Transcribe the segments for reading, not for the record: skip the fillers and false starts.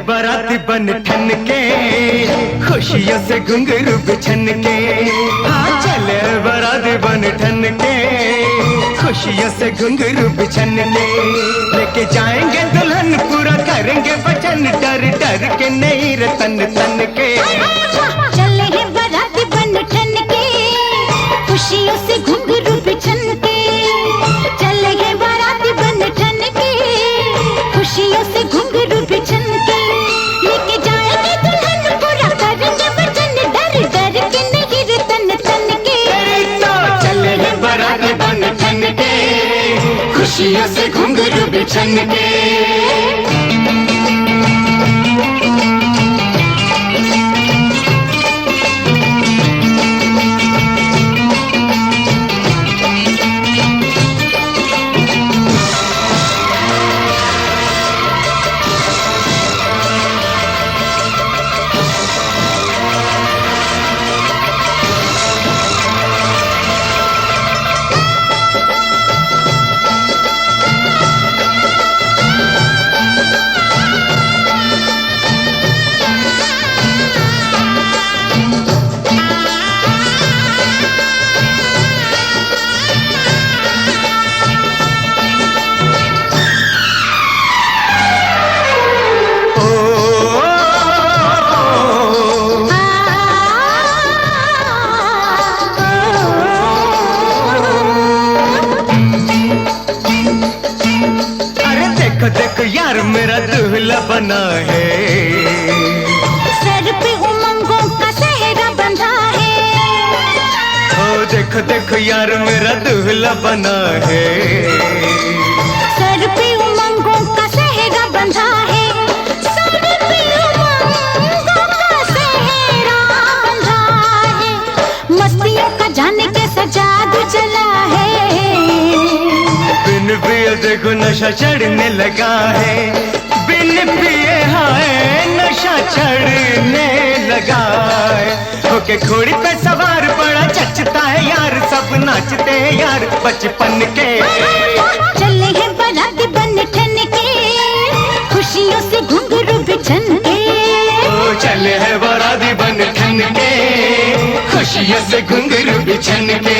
बाराती बन ठन के, खुशियों से घुंघरू बिछन के। हाँ चले बाराती बन ठन के, खुशियों से घुंघरू बिछन के। लेके जाएंगे दुल्हन पूरा करेंगे वचन, डर डर के नहीं रे तन तन के। चले हैं बाराती बन ठन के, खुशियों से घुंघरू बिछन के। चले हैं बाराती बन ठन के, खुशियों से घुंघरू बिछन के। लेके जाएंगे दुल्हन पूरा करेंगे वचन, डर डर के नहीं रे तन तन के। चले हैं बाराती बन ठन के, खुशियों से घुंघरू बिछन के। देखो यार मेरा दूल्हा बना है, सर पे उमंगों का सेहरा बंधा है। ओ देखो देखो यार मेरा दूल्हा बना है, सर पे उमंगों का सेहरा बंधा है। सर पे उमंगों का सेहरा बंधा है। मस्तियों का जाने कैसा जादू चला है। बिन पिए देखो नशा चढ़ने लगा है, बिन पिए हाय नशा चढ़ने लगा है। होके घोड़ी पे सवार बड़ा चचता है यार, सब नाचते हैं यार बचपन के। चले हैं बाराती बन ठन के, खुशियों से घुंघरू बिछन के। ओ चले हैं बाराती बन ठन के, खुशियों से घुंघरू बिछन के।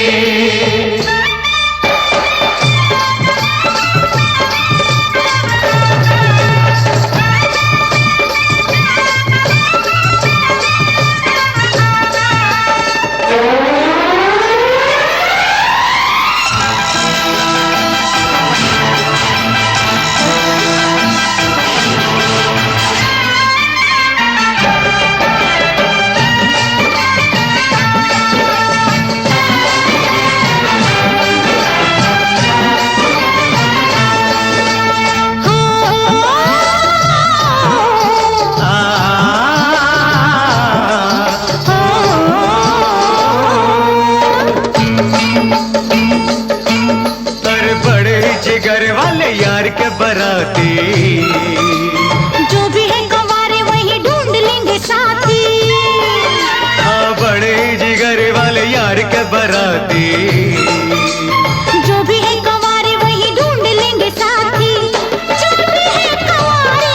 यार के बराती जो भी है कंवारे वही ढूंढ लेंगे साथी। हाँ बड़े जिगर वाले यार के बराती, जो भी है कंवारे वही ढूंढ लेंगे साथी। जो भी है कंवारे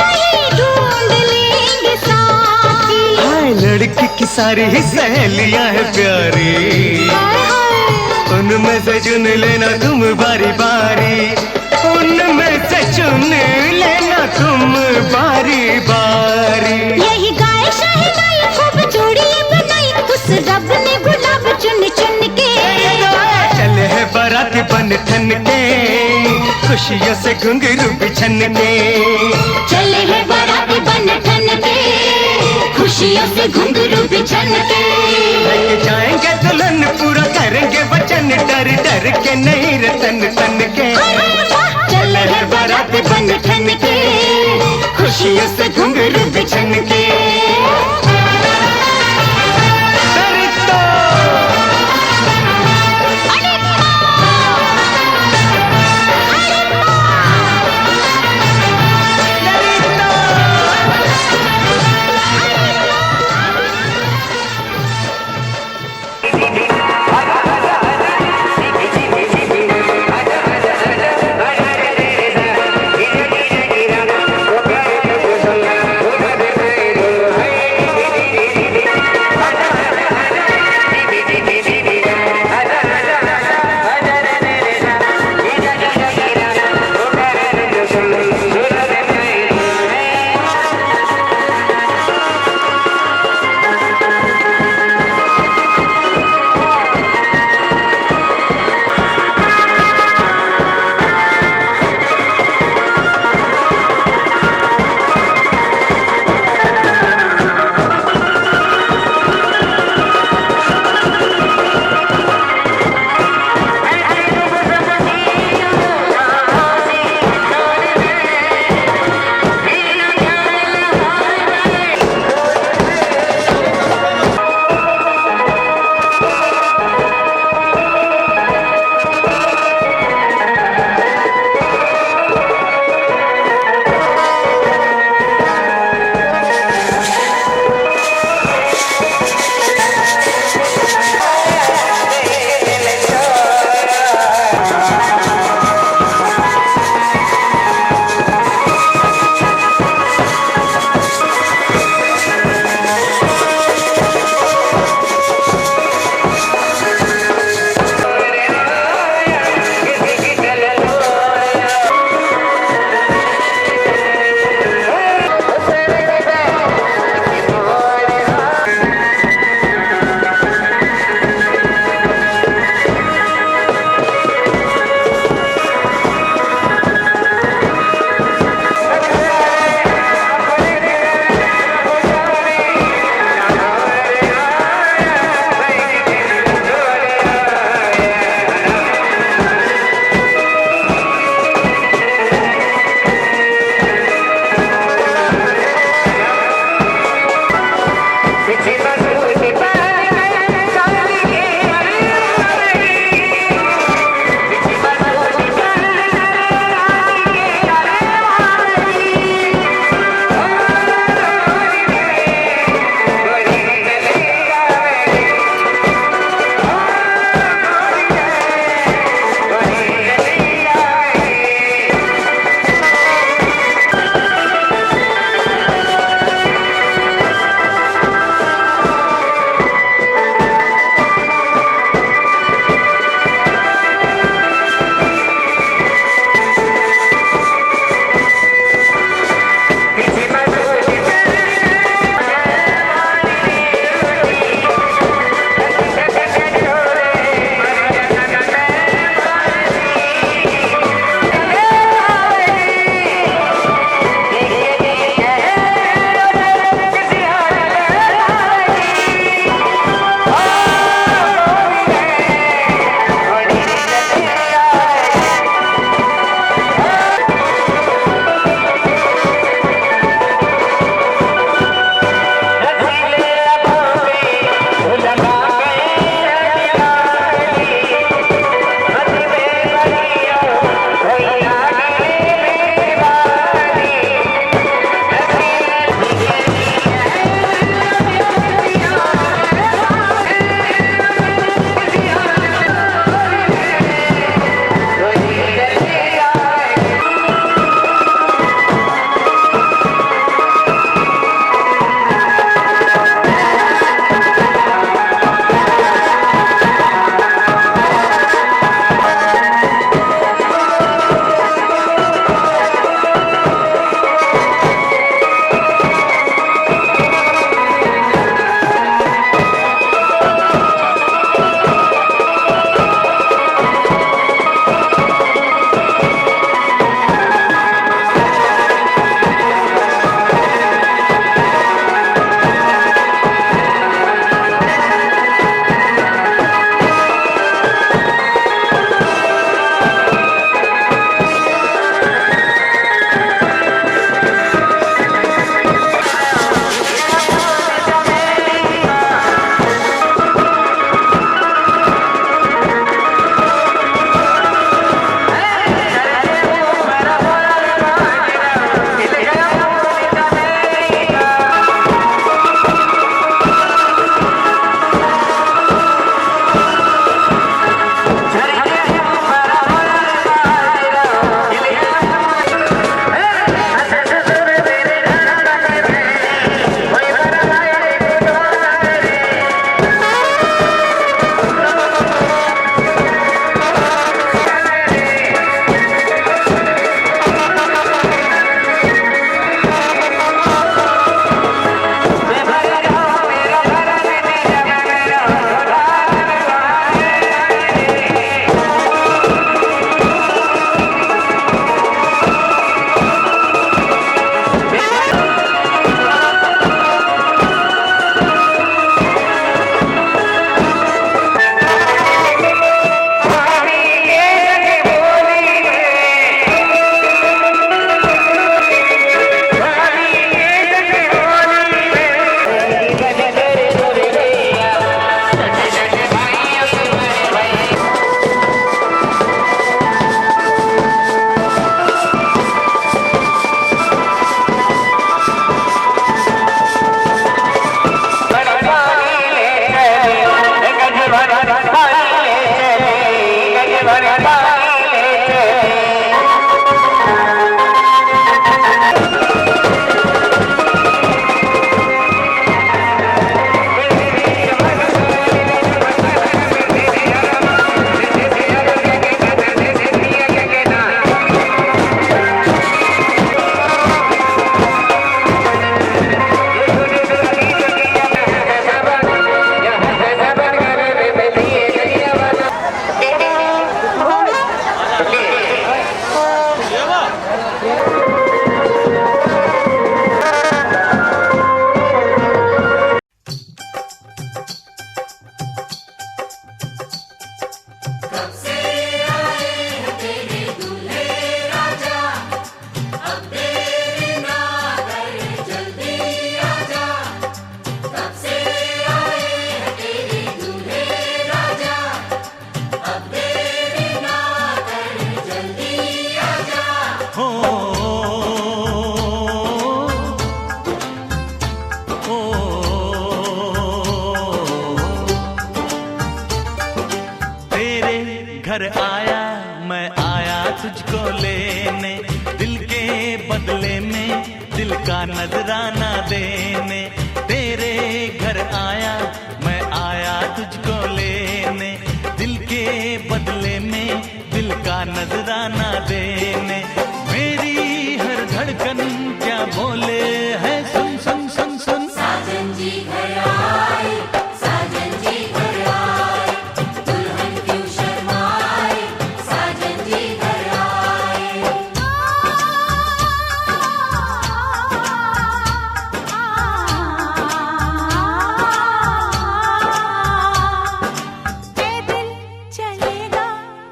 वही ढूंढ लेंगे साथी। हाय लड़की की सारी ही सहेलियां है प्यारी, उनमें से चुन लेना तुम बारी बारी, उनमें से चुन लेना तुम बारी बारी। यही गाय शहनाई खूब जोड़ी बनाई, उस रब ने गुलाब चुन चुन के। चले हैं बाराती बन ठन के, खुशियों से घुंघरू बिछन के। चले हैं बाराती बन ठन के, खुशियों से घुंघरू बिछन के। लेके जाएंगे दुल्हन पूरा करेंगे वचन, डर डर के नहीं रे तन तन के। चले हैं बाराती बन ठन के, खुशियों से घुंघरू बिछन के। घर आया मैं आया तुझको लेने, दिल के बदले में दिल का नजराना देने। तेरे घर आया मैं आया तुझको लेने, दिल के बदले में दिल का नजराना देने। मेरी हर धड़कन क्या बोले है, सुन सुन सुन सुन। साजन जी घर आए, साजन जी घर आए, दुल्हन क्यों शर्माए, साजन जी घर आए। पैदल चलेगा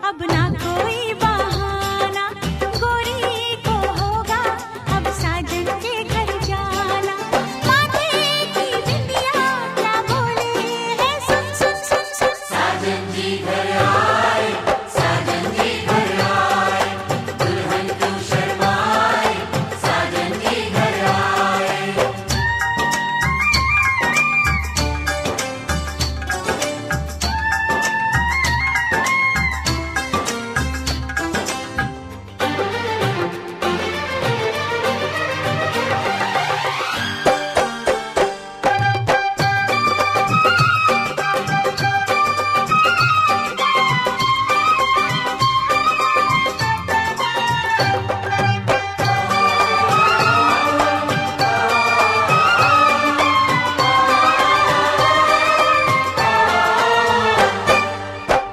अब ना कोई बहाना, गोरी को होगा अब साजन के घर जाना। माथे की बिंदिया क्या बोले है, सुन सुन सुन सुन। साजन जी घर आए, साजन जी घर आए, दुल्हन क्यों शर्माए, साजन जी घर आए।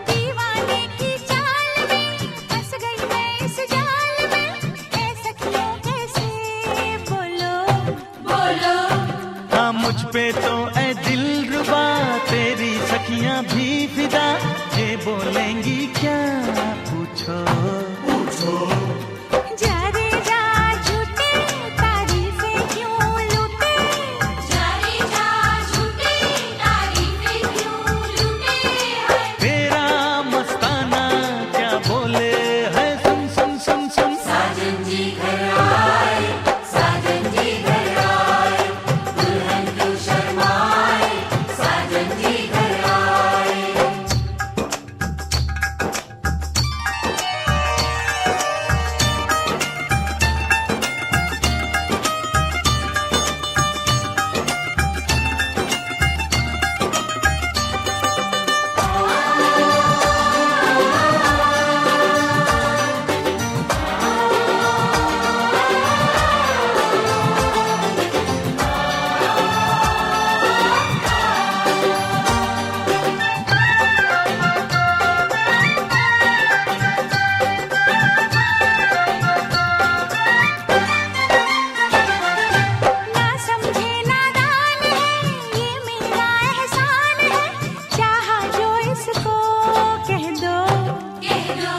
दीवाने की चाल में फंस गई मैं इस जाल में, ऐ सखियों कैसे बोलो बोलो हाँ मुझ पे तो ऐ दिल रुबा, तेरी सखियां भी फिदा। ये बोलेंगी क्या पूछो, जा रे जा झूठे तारीफें क्यों लूटे, जारी जा झूठे तारीफें क्यों लूटे हैं। तेरा मस्ताना क्या बोले है, सुन सुन सुन सुन। साजन जी घर आए, साजन जी घर आए, दुल्हन क्यों शर्माए, साजन जी घर आए। ना समझे नादान है ये मेरा एहसान है, चाहा जो इसको कह दो। कह दो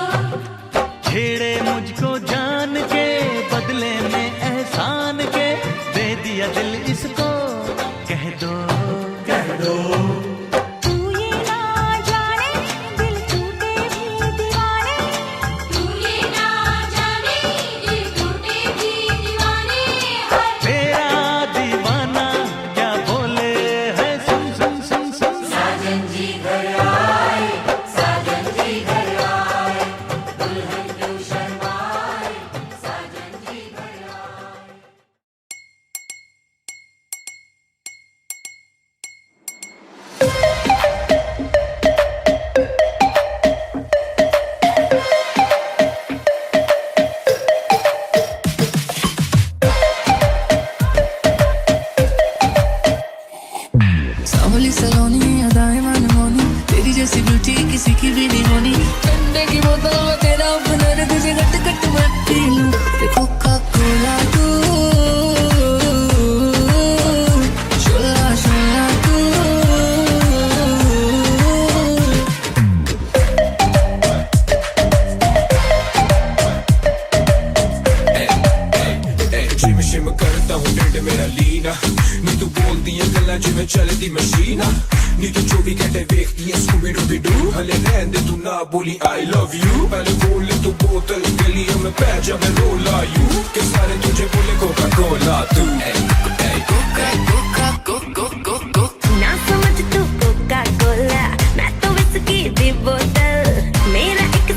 छेड़े मुझको जान के बदले में एहसान के, दे दिया दिल इसको कह दो, कह दो। तू ये ना जाने दिल टूटे भी दीवाने, तू ये ना जाने दिल टूटे भी दीवाने हैं। तेरा दीवाना क्या बोले है, सुन सुन सुन सुन। साजन जी घर आए, साजन जी घर आए, दुल्हन क्यों शर्माए, साजन जी घर आए। सांवली सलोनी अदाएं मनमोनी, तेरी जैसी ब्यूटी किसी की भी नहीं होनी। ठंडे की बोतल में तेरा ओपनर, तुझे गट गट मैं पी लूं। कोका कोला तू, शोला शोला तू। जिम शिम करता हूँ ढिड मेरा लीना, नी तू बोलती है गल्ला जिमें चलती मशीना। नी तू 24 घंटे देखती है स्कूबी डूबी डू, हले रहन दे तू ना बोली आई लव यू। पहले बोल तू बोतल गलियों में पै जा मैं रोला यू, के सारे तुझे बोले कोका कोला तू। कोका कोका को को को को ना समझ तू कोका कोला, मैं तो विस्की दी बोतल, मेरा एक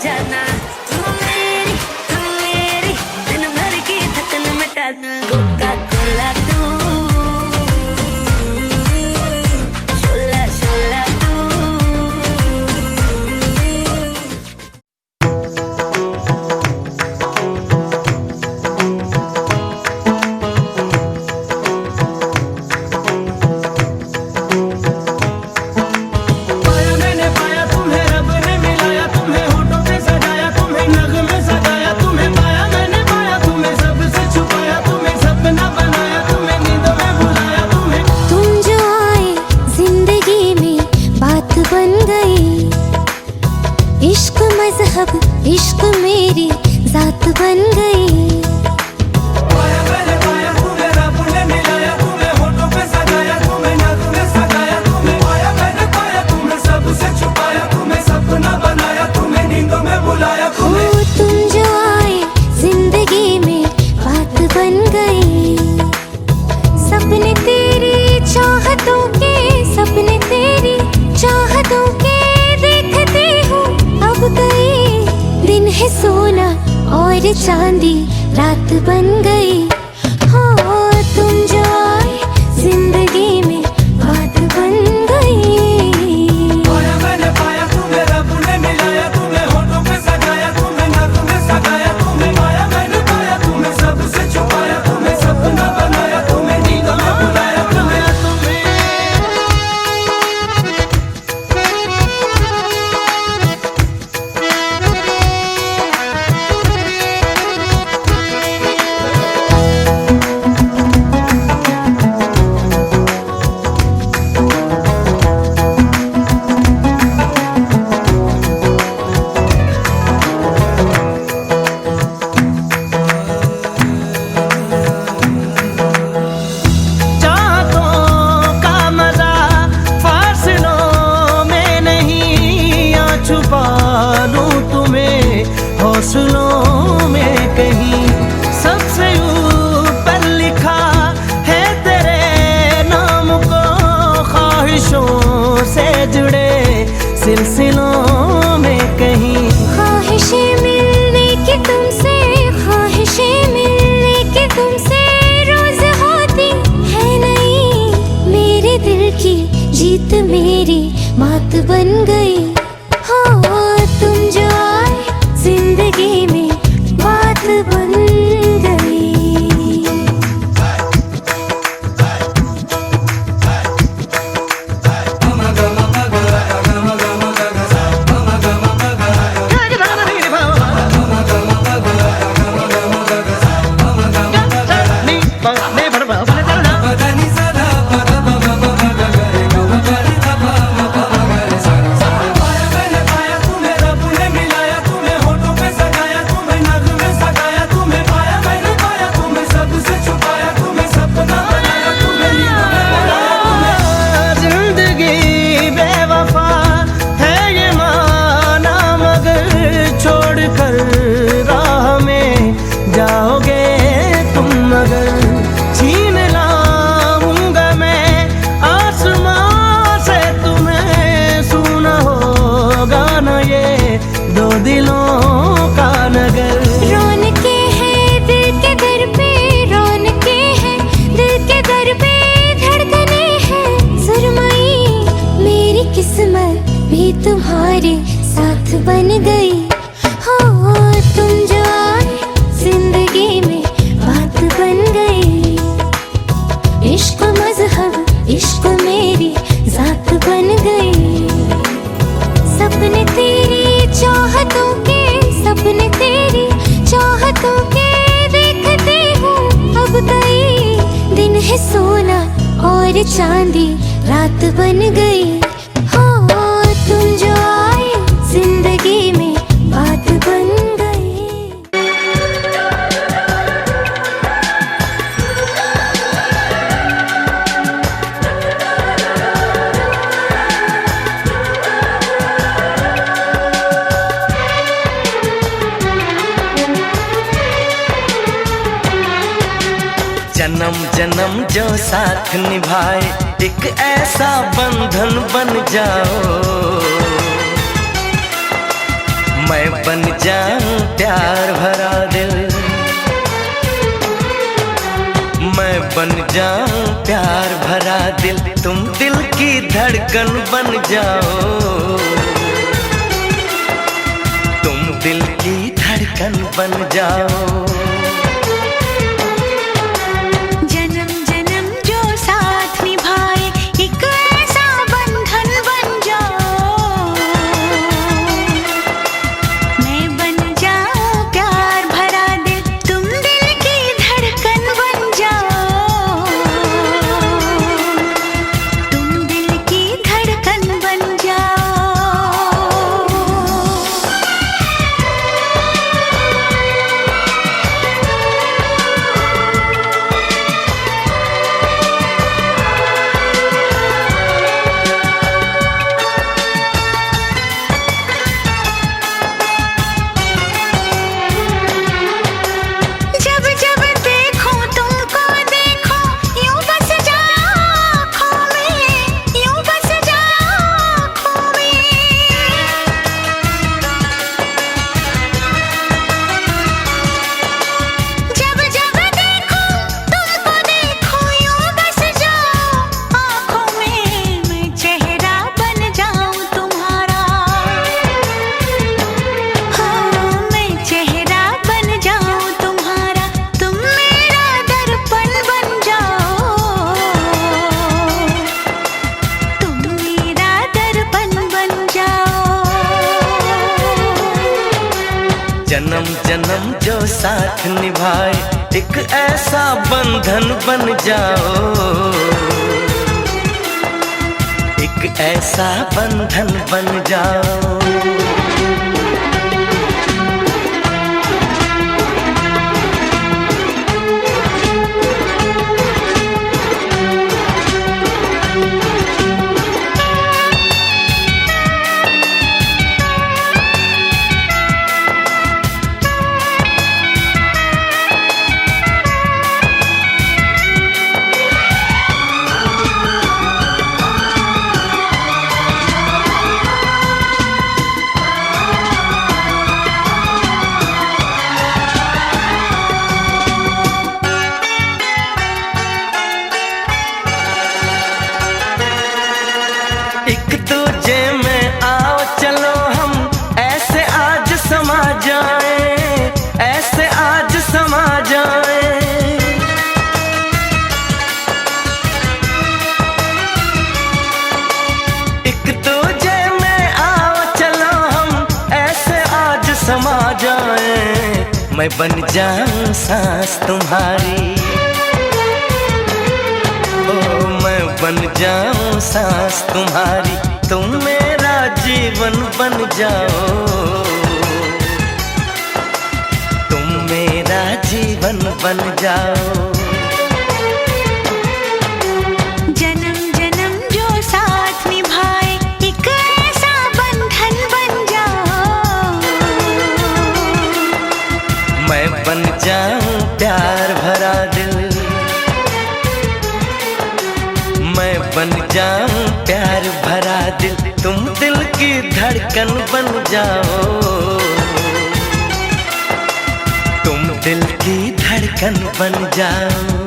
जाना, तू मेरी दिन भर की थकन मिटाना। कोका कोला तू, शोला शोला तू। पाया मैंने पाया तुम्हें, रब ने मिलाया तुम्हें, होठों पे सजाया तुम्हें, नगमे सजाया तुम्हें। पाया मैंने पाया तुम्हें, सबसे छुपाया तुम्हें, सपना बनाया तुम्हें, नींदों में बुलाया तुम्हें। तुम जो आए जिंदगी में बात बन गई, इश्क मजहब इश्क मेरी जात बन गई। पाया मैंने पाया तुम्हें, रब ने मिलाया तुम्हें, होठों पे सजाया तुम्हें, नगमे सजाया तुम्हें। पाया मैंने पाया तुम्हें, सबसे छुपाया तुम्हें, सपना बनाया तुम्हें, नींदों में बुलाया ओ तुम्हें। तुम जो आए जिंदगी में बात बन गई, सपने तेरी चाहतों के, सपने तेरी चाहतों के देखती हूँ अब गई। दिन है सोना और चांदी रात बन गई। हाँ तुम जो आए जिंदगी में बात बन गई। पाया मैंने पाया तुम्हें, रब ने मिलाया तुम्हें, होठों पे सजाया तुम्हें, नगमे सजाया तुम्हें। पाया मैंने पाया तुम्हें, सबसे छुपाया तुम्हें, सपना बनाया तुम्हें, नींदों में बुलाया तुम्हें। चाहतों का मजा फासलों में नहीं, या छुपा लूं तुम्हें हौसलों में कहीं। सबसे ऊपर लिखा है तेरे नाम को, ख्वाहिशों से जुड़े सिलसिलों में कहीं। ख्वाहिशें मिलने की तुमसे, ख्वाहिशें मिलने की तुमसे रोज होती है नहीं। मेरे दिल की जीत मेरी मात बन गई। हाँ तुम जो आए जिंदगी में बात बन गई। पाया मैंने पाया तुम्हें, रब ने मिलाया तुम्हें, होठों पे सजाया तुम्हें, नगमे सजाया तुम्हें। पाया मैंने पाया तुम्हें, सबसे छुपाया तुम्हें, सपना बनाया तुम्हें, नींदों में बुलाया तुम्हें। जिंदगी बेवफा है ये माना, मगर छोड़ कर राह में जाओगे तुम, मगर छीन लाऊंगा मैं आसमां से तुम्हें। सुना होगा ना ये दो दिलों का नगर। रौनके हैं दिल के दर पे, रौनके हैं दिल के दर पे, धड़कने हैं सुरमई। मेरी किस्मत भी तुम्हारे साथ बन गई। हो तुम जो आए जिंदगी में बात बन गई। इश्क मजहब इश्क मेरी जात बन गई। सपने तेरी चाहतों के, सपने तेरी चाहतों के देखते हूँ अब गई। दिन है सोना और चांदी रात बन गई। हाँ तुम जो आए जिंदगी में बात बन गई। जन्म जन्म जो साथ निभाए, एक ऐसा बंधन बन जाओ। मैं बन जाऊं प्यार भरा दिल, मैं बन जाऊं प्यार भरा दिल, तुम दिल की धड़कन बन जाओ, तुम दिल की धड़कन बन जाओ। जन्म जन्म जो साथ निभाए एक ऐसा बंधन बन जाओ, मैं बन जाऊं प्यार भरा दिल, तुम दिल की धड़कन बन जाओ, तुम दिल की धड़कन बन जाओ। जब जब देखो तुमको देखो यूं बस जाओ आँखों में, यूं बस जाओ आँखों में। जब जब देखो तुमको देखो यूं बस जाओ आँखों में, मैं चेहरा बन जाऊं तुम्हारा, हाँ मैं चेहरा बन जाऊं तुम्हारा, तुम मेरा दर्पण बन जाओ, तुम मेरा दर्पण बन जाओ। जन्म जन्म जो साथ निभाए एक ऐसा बंधन बन जाओ, एक ऐसा बंधन बन जाओ। एक दूजे में आओ चलो हम ऐसे आज समा जाएं, ऐसे आज समा जाएं। एक दूजे में आओ चलो हम ऐसे आज समा जाएं, मैं बन जाऊं सांस तुम्हारी, ओ मैं बन जाऊं सांस तुम्हारी, तुम मेरा जीवन बन जाओ, तुम मेरा जीवन बन जाओ। जन्म जन्म जो साथ निभाए एक ऐसा बंधन बन जाओ, मैं बन जाऊं प्यार भरा दिल, मैं बन जाऊं प्यार भरा दिल, तुम दिल की धड़कन बन जाओ, तुम दिल की धड़कन बन जाओ।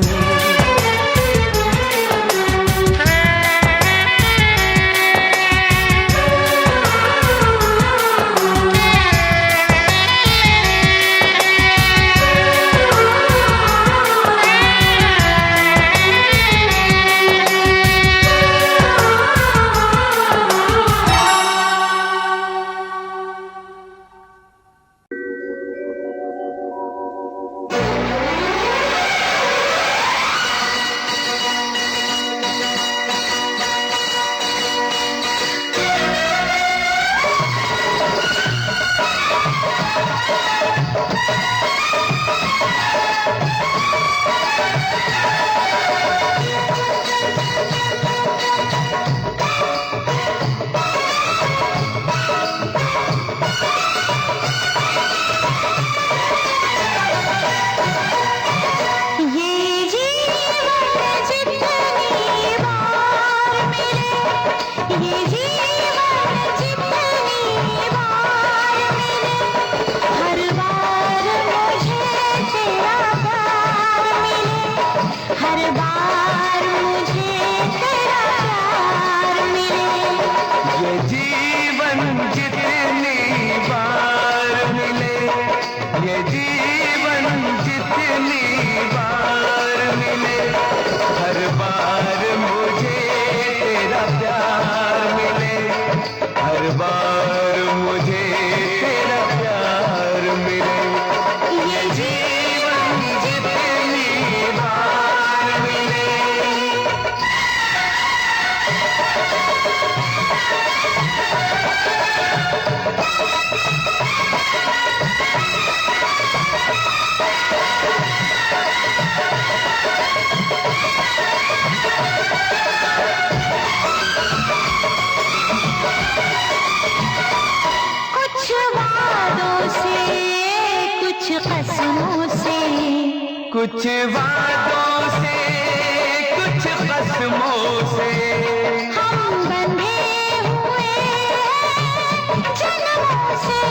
कसमों से, कुछ वादों से, कुछ कसमों से हम बंधे हुए जन्मों से,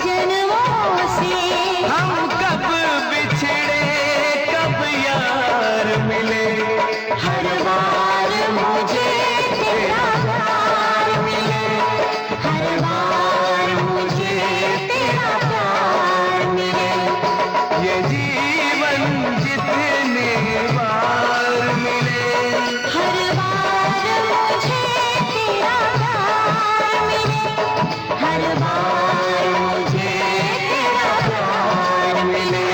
जन्मों से। हम कब बिछड़े कब यार मिले, हर बार मुझे तेरा प्यार मिले, हर बार मुझे तेरा प्यार मिले। ये जीवन जितने बार मिले, हर बार मुझे तेरा प्यार मिले, हर बार मुझे तेरा प्यार मिले।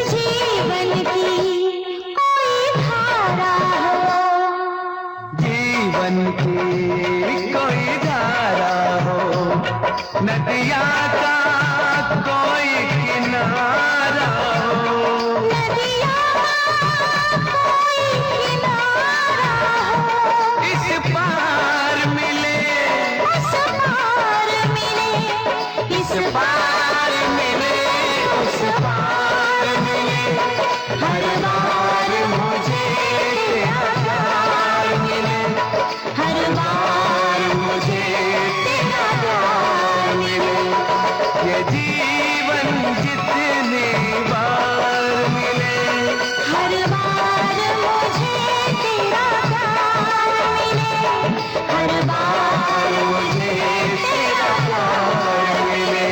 जीवन की कोई धारा हो, जीवन की कोई धारा हो, नदिया का कोई किनारा हो, नदिया कोई किनारा हो, इस पार मिले, उस पार मिले, इस पार मिले, उस पार मिले। हर बार मुझे तेरा प्यार मिले, हर बार मुझे तेरा प्यार मिले। ये जीवन जितने बार मिले, हर बार मुझे तेरा प्यार मिले, हर बार मुझे तेरा प्यार मिले।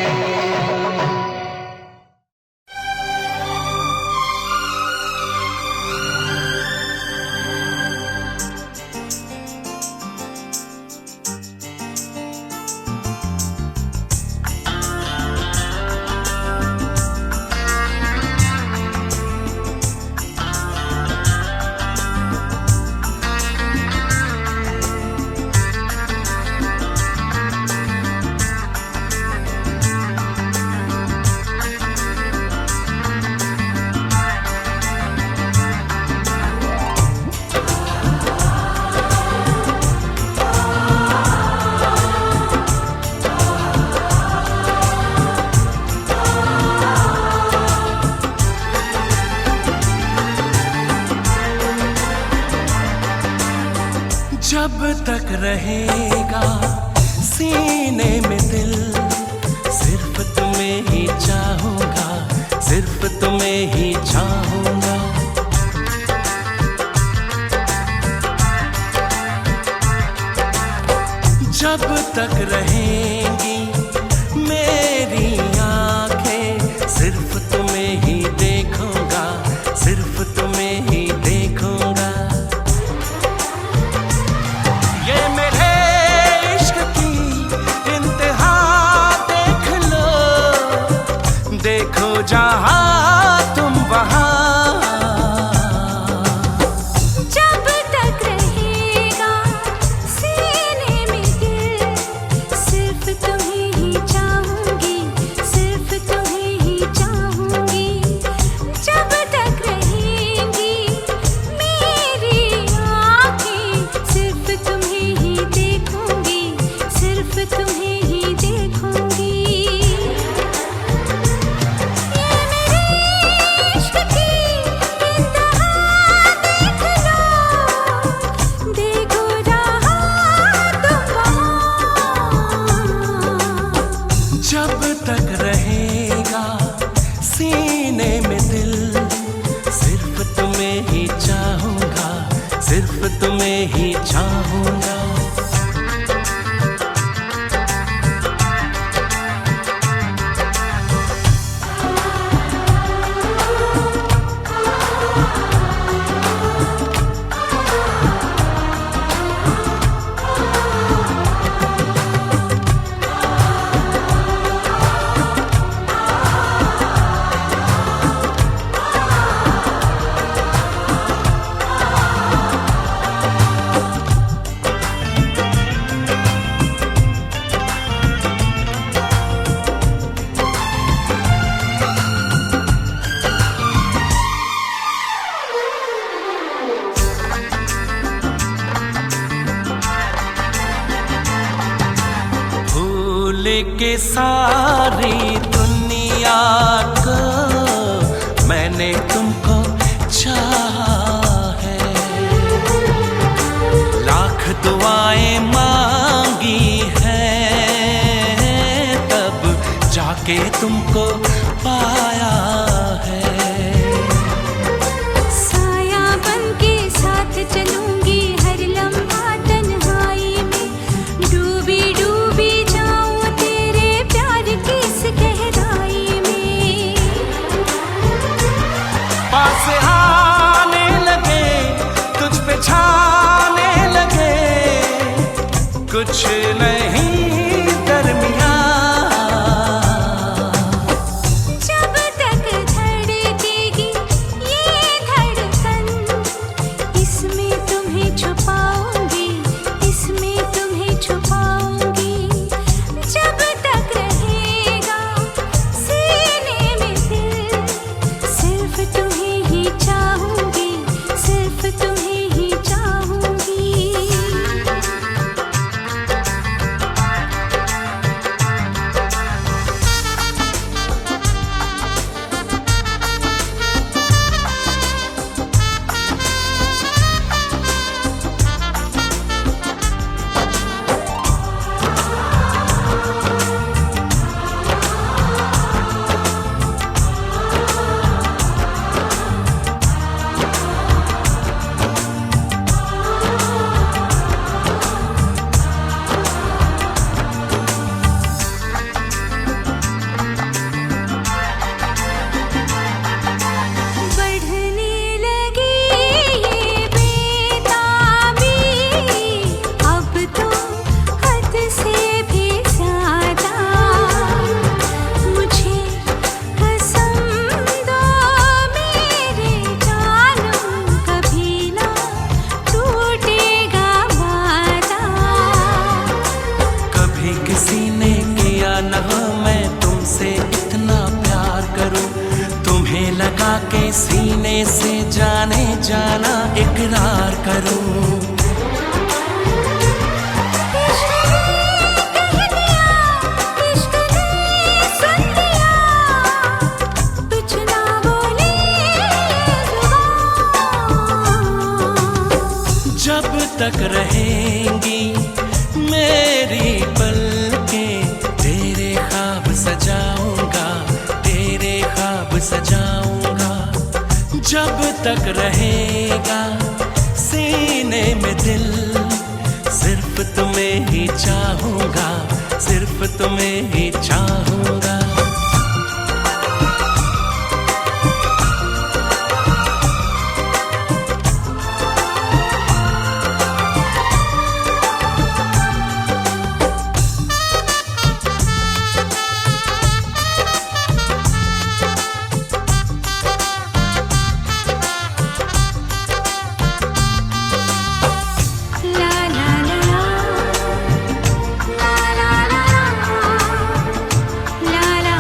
जब तक रहेगा सीने में दिल, सिर्फ तुम्हें ही चाहूंगा, सिर्फ तुम्हें ही चाहूंगा। जब तक रहेंगी मेरी आंखें, सिर्फ तुम्हें ही देखूंगा, सिर्फ तुम्हें ही देखूंगा। ये मेरे इश्क की इंतहा देख लो, देखो जहां तुम वहां। जब तक रहेगा सीने में दिल, सिर्फ तुम्हें ही चाहूंगी, सिर्फ तुम्हें ही चाहूंगी। जब तक रहेंगी मेरी आंखें, सिर्फ तुम्हें ही देखूंगी, सिर्फ तुम्हें ही देखूंगी। ये मेरे इश्क की इंतहा देख लो, देखो जहां तुम वहां। जब तक रहेगा सीने में दिल, सिर्फ तुम्हें ही चाहूंगा, सिर्फ तुम्हें ही चाहूंगा। के सारी दुनिया को मैंने तुमको चाहा है, लाख दुआएं मांगी हैं, तब जाके तुमको पाया है। साया बन के साथ चलूंगी हर लम्हा तन्हाई में, डूबी डूबी जाऊं तेरे प्यार की इस गहराई में। पास आने लगे तुझ पे छाने लगे, कुछ नहीं दरमियां। जब तक धड़केगी ये धड़कन, इसमें तुम्हें छुपाऊंगी, इसमें तुम्हें छुपाऊंगी। जब तक रहेगा सीने में दिल, सिर्फ तुम्हें ही चाहूंगी, सिर्फ तुम्हें ही चाहूंगी। बढ़ने लगी ये बेताबी, अब तो हद से भी ज्यादा। मुझे कसम दो मेरे जानम, कभी ना टूटेगा वादा। कभी किसी ने किया न हो मैं तुमसे इतना प्यार करूं, तुम्हें लगा के सीने से जाने जाना इकरार करूं। इश्क ने कह दिया, इश्क ने सुन लिया, कुछ ना बोली जुबान। जब तक रहेंगी मेरी पलकें, तेरे ख्वाब सजाऊंगा, तेरे ख्वाब सजाऊंगा। जब तक रहेगा सीने में दिल, सिर्फ तुम्हें ही चाहूंगा, सिर्फ तुम्हें ही चाहूंगा। ला ला ला ला ला ला ला ला ला ला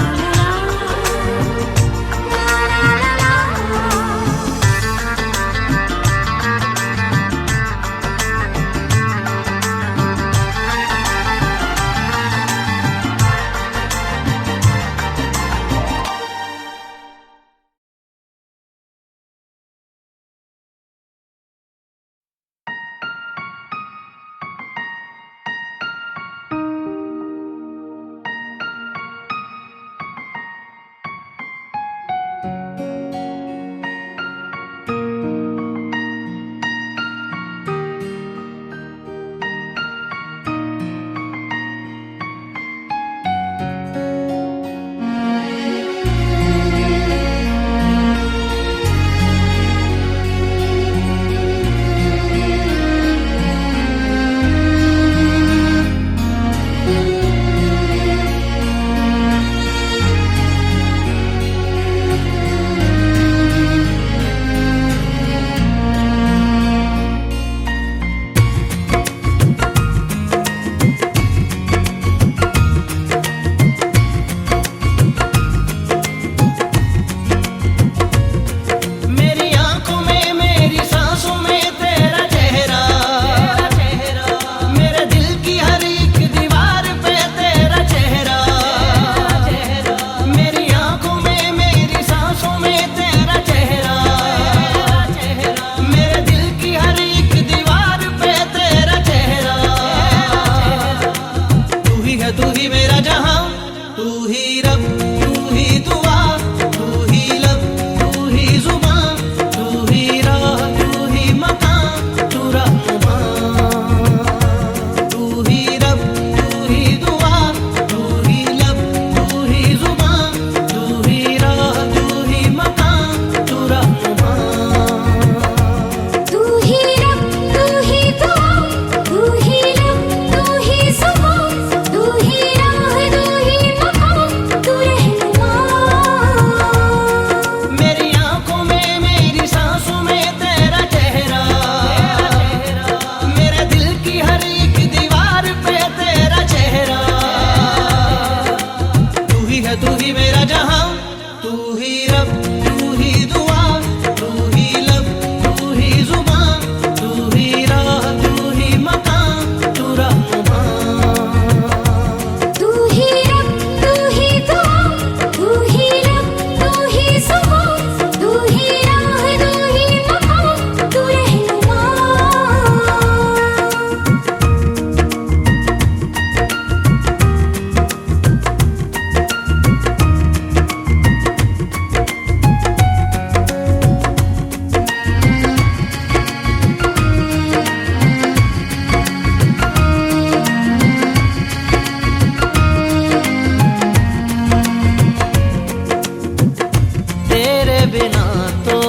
बिना तो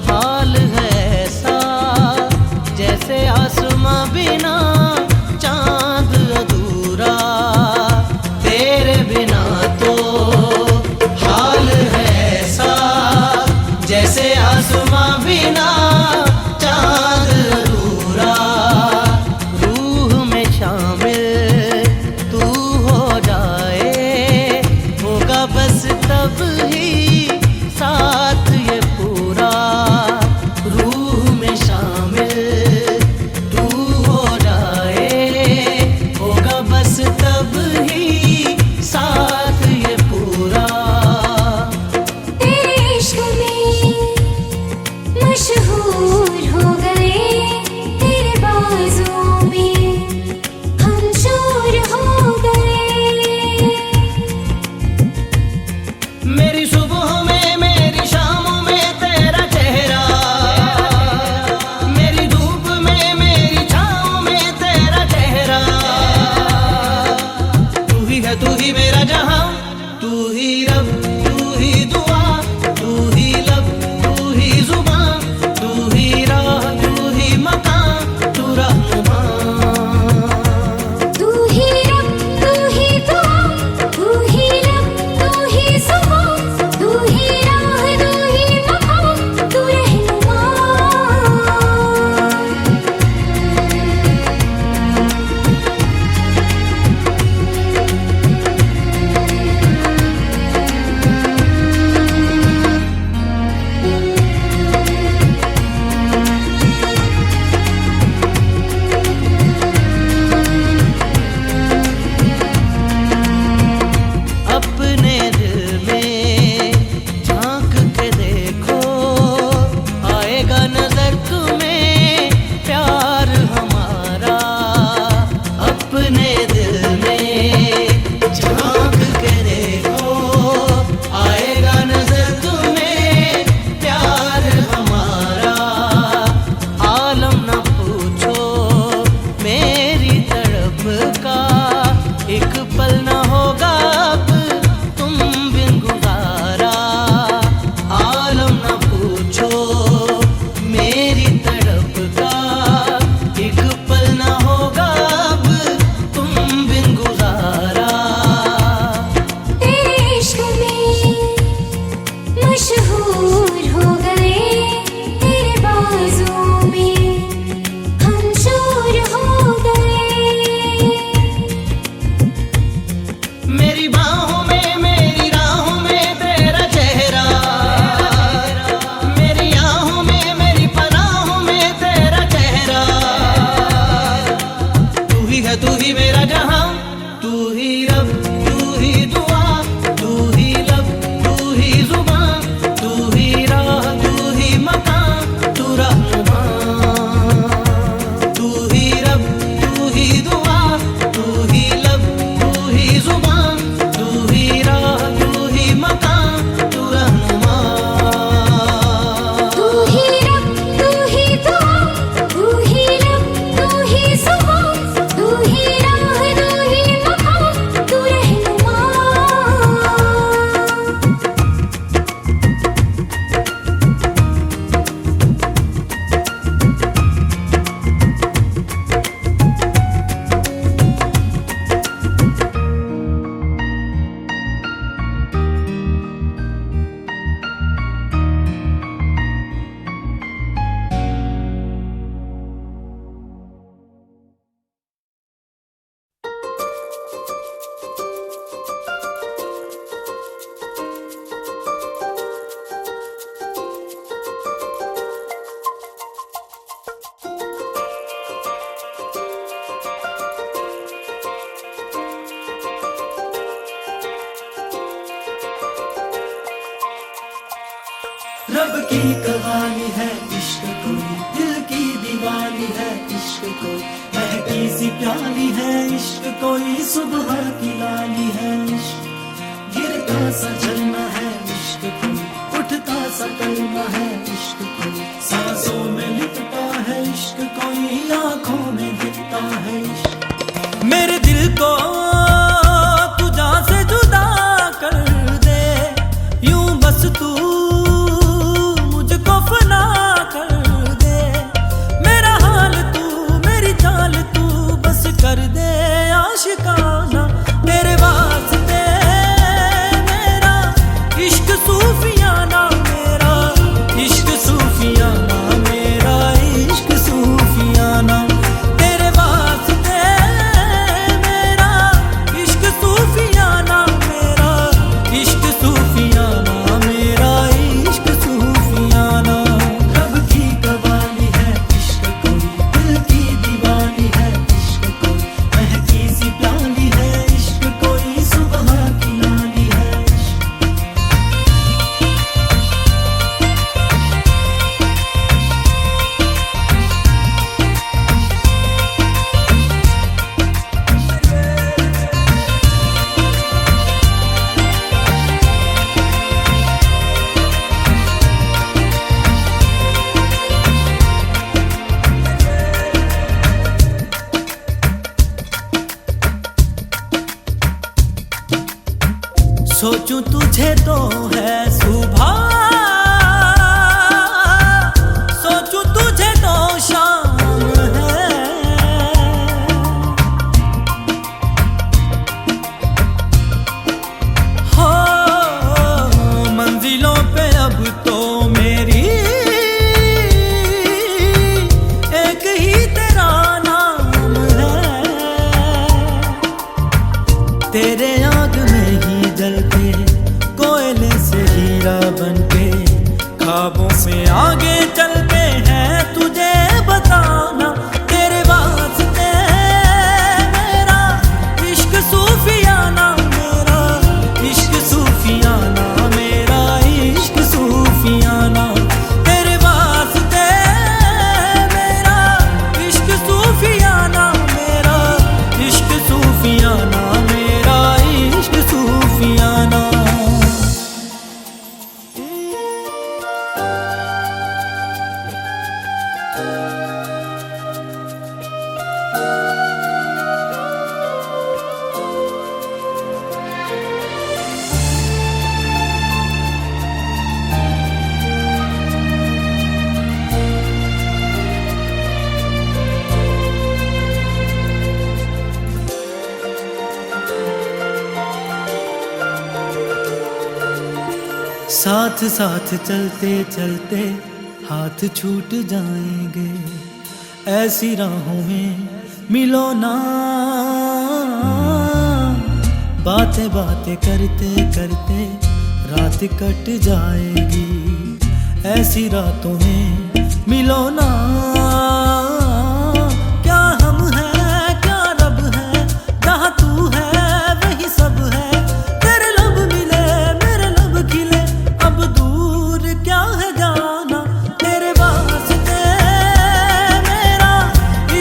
हाल है ऐसा जैसे आसमां बिना चांद अधूरा। तेरे बिना तो हाल है ऐसा जैसे आसमां बिना चांद अधूरा। रूह में शामिल तू हो जाए होगा बस तब ही साथ ये पूरा। रूह में शामिल तू हो जाए होगा बस तब ही साथ ये पूरा। तेरे इश्क में मशहूर हो गए, तेरे बाजों में हम चोर हो गए। मेरी सुबह में मेरी शामों में तेरा चेहरा, मेरी धूप में मेरी छाँव में तेरा चेहरा। तू ही है तू ही मेरा जहां, तू ही रब तू ही दुआ, तू ही लब तू ही जुबान, तू ही राह तू ही मकान, तू रहनुमा। तू ही रब तू ही दुआ, तू ही लब तू ही जुबान, तू ही राह तू ही मकान, तू रहनुमा। अपने दिल में झांक के देखो आएगा नजर तुम्हें प्यार हमारा। अपने दिल में झांक के देखो आएगा नजर तुम्हें प्यार हमारा। आलम न पूछो मेरी तड़प का, एक पल न होगा अब तुम बिन गुजारा। आलम न पूछो मेरी तड़प का, एक पल न होगा अब तुम बिन गुजारा। तेरे इश्क में मशहूर हो गए, तेरे बाजों में हम चोर हो गए। मेरी बाहों में मेरी राहों में तेरा चेहरा, मेरी आहों में मेरी पनाहों में तेरा चेहरा। तू ही है तू ही मेरा जहां, तू ही रब तू ही दुआ, तू ही लब तू ही जुबान, तू ही राह तू ही मकान, तू रहनुमा। तू ही रब तू ही दुआ, तू ही लब तू ही जुबान, तू ही राह तू ही मकान, तू रहनुमा। तू ही रब तू ही दुआ, तू ही लब तू ही जुबान, तू ही राह तू ही मकान, तू रहनुमा। रब की कहानी है इश्क कोई, दिल की दीवानी है इश्क कोई, महकी सी प्याली है इश्क कोई, सुबह की लाली है इश्क, गिरता सा झरना है इश्क कोई, उठता सा कलमा है इश्क कोई, सांसों में लिखता है इश्क कोई, आंखों में दिखता है इश्क। मेरे दिल को तू जान से जुदा कर दे, यूं बस तू तुझे तो है सुबह, सोचूं तुझे तो शाम है। हो मंजिलों पे अब तो मेरी एक ही तेरा नाम है। तेरे आग में ही जलते कोयले से हीरा बनके ख्वाबों से आगे चलते हैं, तुझे बताना तेरे वास्ते मेरा इश्क सूफियाना, मेरा इश्क सूफियाना, मेरा इश्क सूफियाना। तेरे वास्ते मेरा इश्क सूफियाना, मेरा इश्क सूफियाना, मेरा इश्क सूफियाना। साथ साथ चलते चलते हाथ छूट जाएंगे, ऐसी राहों में मिलो ना। बातें बातें करते करते रात कट जाएगी, ऐसी रातों में मिलो ना। क्या हम हैं क्या रब है, जहाँ तू है वही सब है। तेरे लब मिले मेरे लब खिले, अब दूर क्या है जाना। तेरे वास्ते मेरा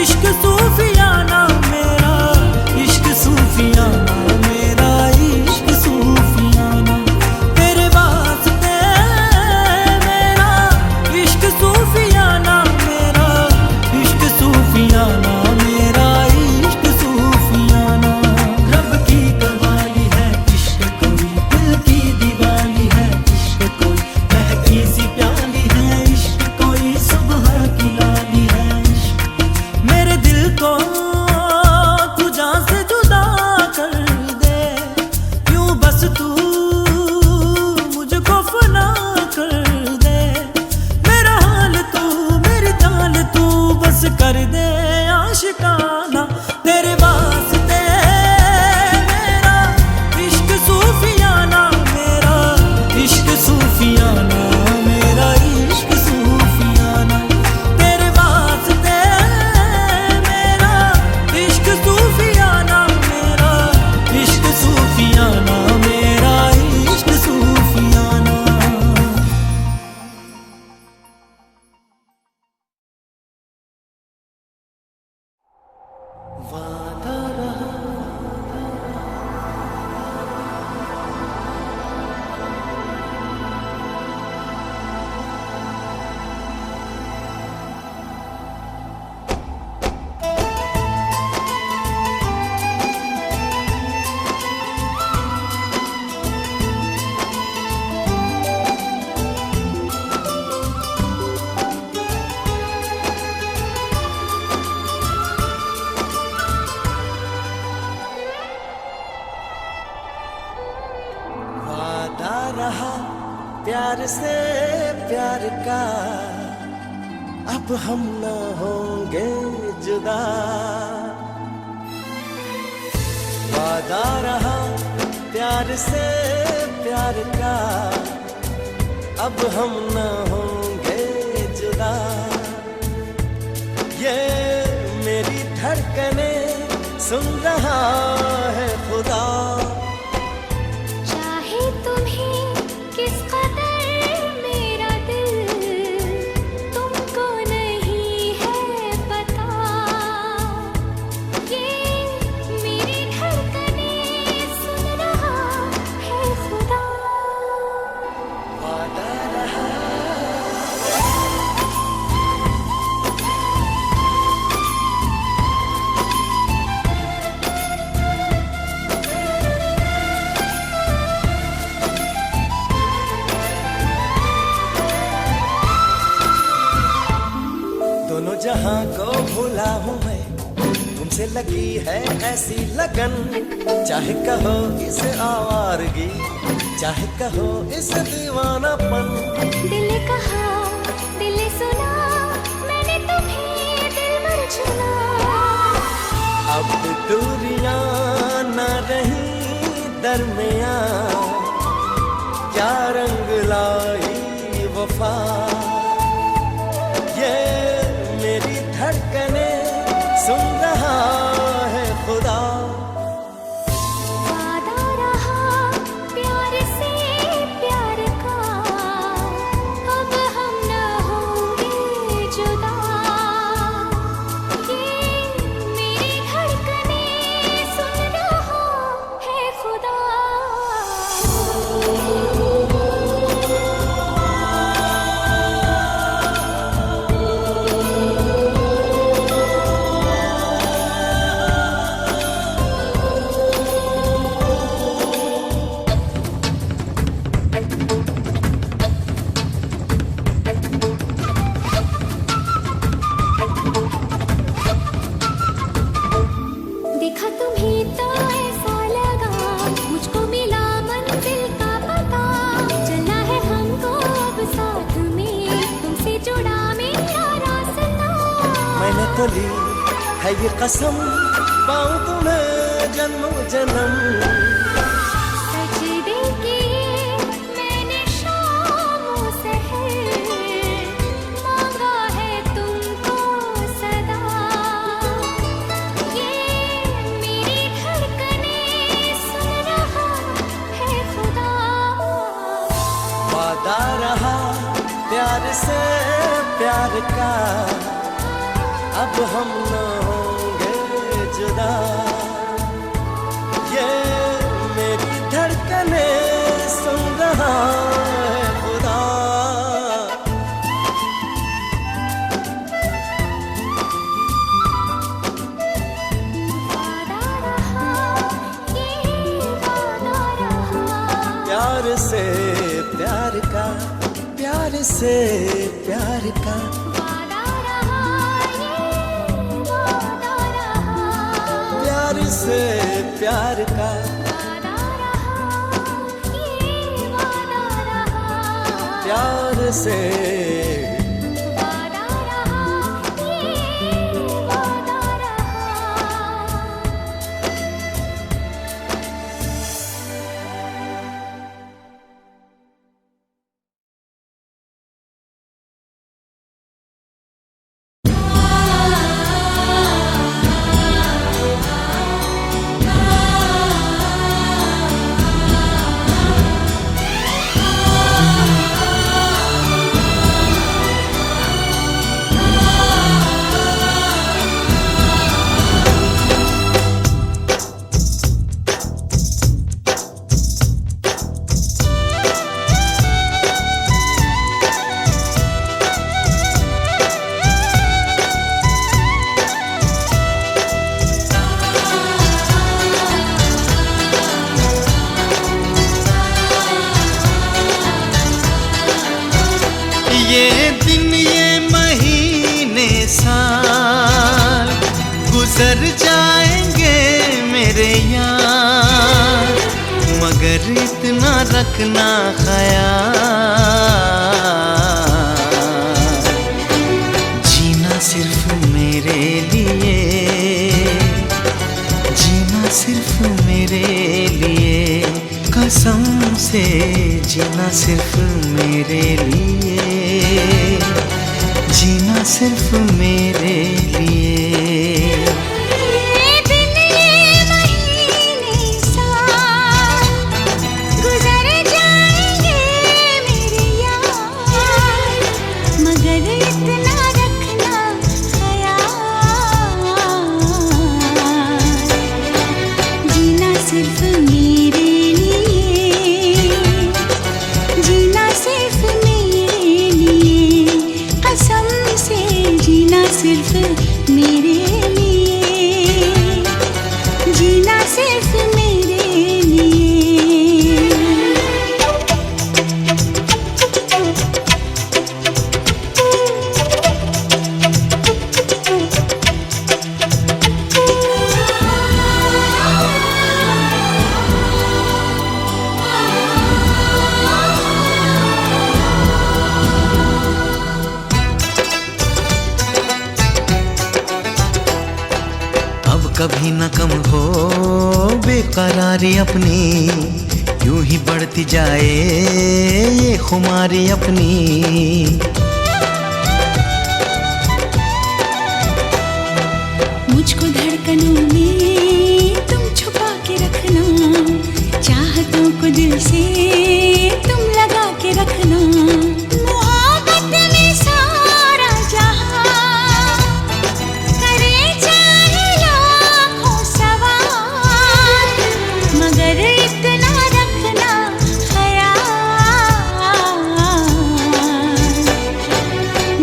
इश्क सूफियाना, मेरा इश्क सूफियाना, मेरा इश्क सूफियाना। तेरे वास्ते मेरा इश्क सूफियाना, मेरा इश्क सूफियाना, मेरा इश्क सूफियाना। रब की कवाली है इश्क कोई, दिल की दीवानी है इश्क कोई, महकी सी प्याली है इश्क कोई, सुबह की लाली है इश्क। मेरे दिल को तुझा से जुदा कर दे, यूं बस तू मुझको फना कर दे। मेरा हाल तू मेरी चाल तू बस कर दे आशिकाना। तेरे वास्ते मेरा इश्क सूफियाना, मेरा इश्क सूफियाना, मेरा इश्क सूफियाना। तेरे वास्ते मेरा इश्क सूफियाना, मेरा इश्क सूफियाना, मेरा इश्क सूफियाना। वादा रहा वादा रहा प्यार से प्यार का, अब हम न होंगे जुदा। वादा रहा प्यार से प्यार का, अब हम न होंगे जुदा। ये मेरी धड़कने सुन रहा है खुदा। चाहे तुम्हें किस कदर मेरा दिल तुमको नहीं है पता, ये मेरी धड़कने सुन रहा है खुदा। वादा रहा जहां को भूला हूँ मैं, तुमसे लगी है ऐसी लगन। चाहे कहो इसे आवारगी, चाहे कहो इसे दीवानापन। दिल कहा दिल सुना, मैंने तुम्हें दिल भर चुना। अब दूरियां न रही दरमियां, क्या रंग लाई वफा। ये मेरी धड़कने सुन रहा है खुदा। वादा रहा प्यार से प्यार का, अब हम न होंगे जुदा। ये मेरी धड़कने सुन रहा है खुदा। देखा तुम्हें तो ऐसा लगा, मुझको मिला मंजिल का पता। चलना है हमको अब साथ में, तुमसे जुड़ा मेरा रास्ता। मैंने तो ली है ये कसम, पाऊं तुम्हें जन्म जन्म। सजदे किए मैंने शामों सहर, मांगा है तुमको सदा। ये मेरी धड़कने सुन रहा है खुदा। वादा रहा प्यार से प्यार का, अब हम न होंगे जुदा। ये मेरी धड़कने सुन रहा है खुदा। वादा रहा ये वादा रहा, प्यार से प्यार का, प्यार से प्यार का। वादा रहा ये वादा रहा, प्यार से प्यार का। वादा रहा ये वादा रहा, प्यार से वादा रहा ये वादा रहा। ये दिन ये महीने साल गुजर जाएंगे मेरे यार, मगर इतना रखना ख्याल, जीना सिर्फ मेरे लिए, जीना सिर्फ मेरे लिए, कसम से जीना सिर्फ मेरे लिए, जीना सिर्फ मेरे लिए। ये दिन ये महीने साल गुजर जाएंगे मेरे यार, मगर इतना रखना ख्याल, जीना सिर्फ मेरे लिए, जीना सिर्फ मेरे लिए, कसम से जीना सिर्फ मेरे कभी न कम हो बेकरारी अपनी, यूं ही बढ़ती जाए ये खुमारी अपनी। मुझको धड़कनों में तुम छुपा के रखना, चाहतों को दिल से तुम लगा के रखना। मोहब्बत में सारा जहां करे चाहे लाखों सवाल, मगर इतना रखना ख्याल,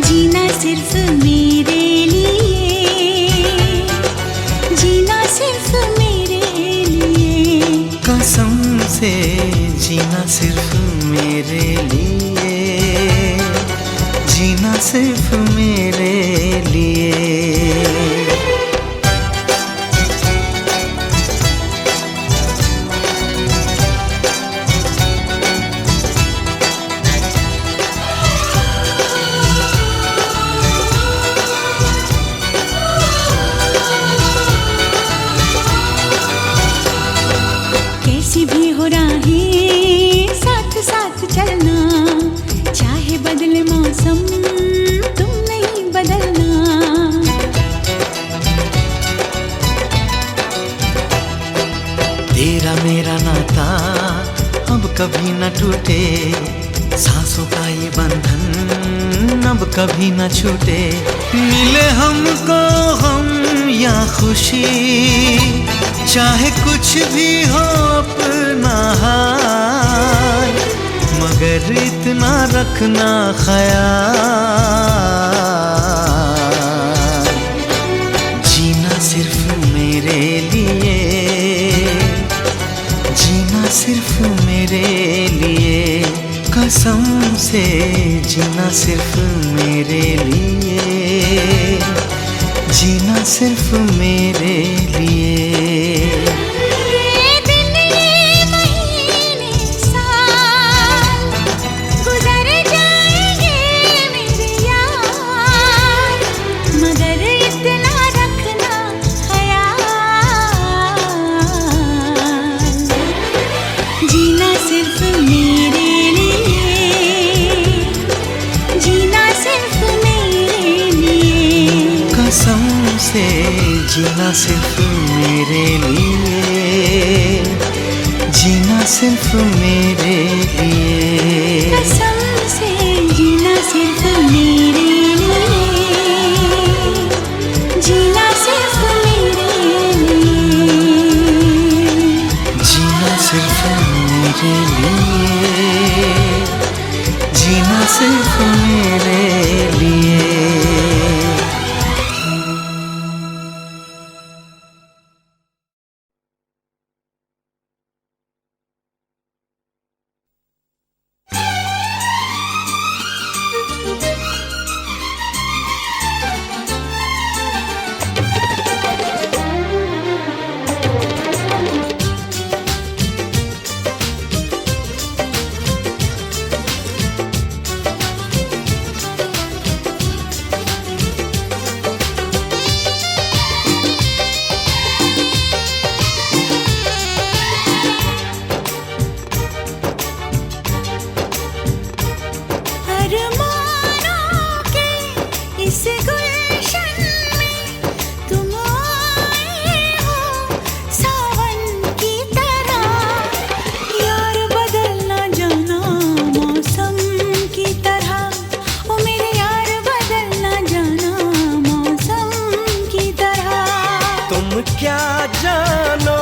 जीना सिर्फ मेरे लिए, जीना सिर्फ मेरे लिए। कसम से जीना सिर्फ मेरे लिए, जीना सिर्फ मेरे लिए। कैसी भी हो राहें साथ साथ चलना, चाहे बदले मौसम तुम नहीं बदलना। तेरा मेरा नाता अब कभी न टूटे, सांसों का ये बंधन अब कभी न छूटे। मिले हमको हम या खुशी, चाहे कुछ भी हो अपना हाल, मगर इतना रखना ख्याल, जीना सिर्फ मेरे लिए, जीना सिर्फ मेरे लिए। कसम से जीना सिर्फ मेरे लिए, जीना सिर्फ मेरे लिए। ये दिन ये महीने साल गुजर जाएंगे मेरे यार, मगर इतना रखना ख्याल, जीना सिर्फ मेरे लिए, जीना सिर्फ मेरे लिए। कसम से जीना सिर्फ मेरे लिए, जीना सिर्फ मेरे लिए। कसम से जीना सिर्फ मेरे लिए, जीना सिर्फ मेरे लिए। जीना सिर्फ मेरे लिए, जीना सिर्फ मेरे लिए। अरमानों के इस गुलशन में तुम आए हो सावन की तरह, यार बदलना जाना मौसम की तरह। ओ मेरे यार बदलना जाना मौसम की तरह। तुम क्या जानो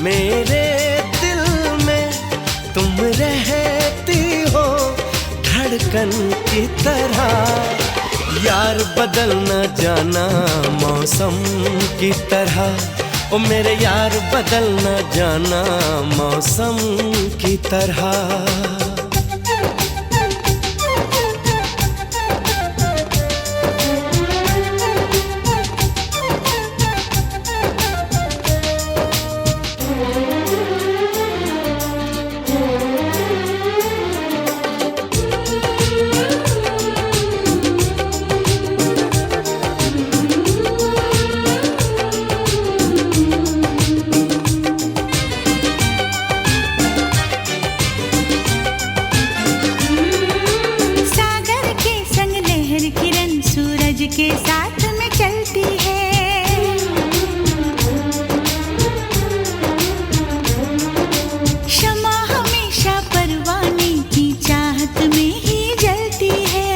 मेरे दिल में, तुम रहती हो धड़कन की तरह। यार बदलना जाना मौसम की तरह, ओ मेरे यार बदलना जाना मौसम की तरह। के साथ में चलती है। शमा हमेशा परवाने की चाहत में ही जलती है।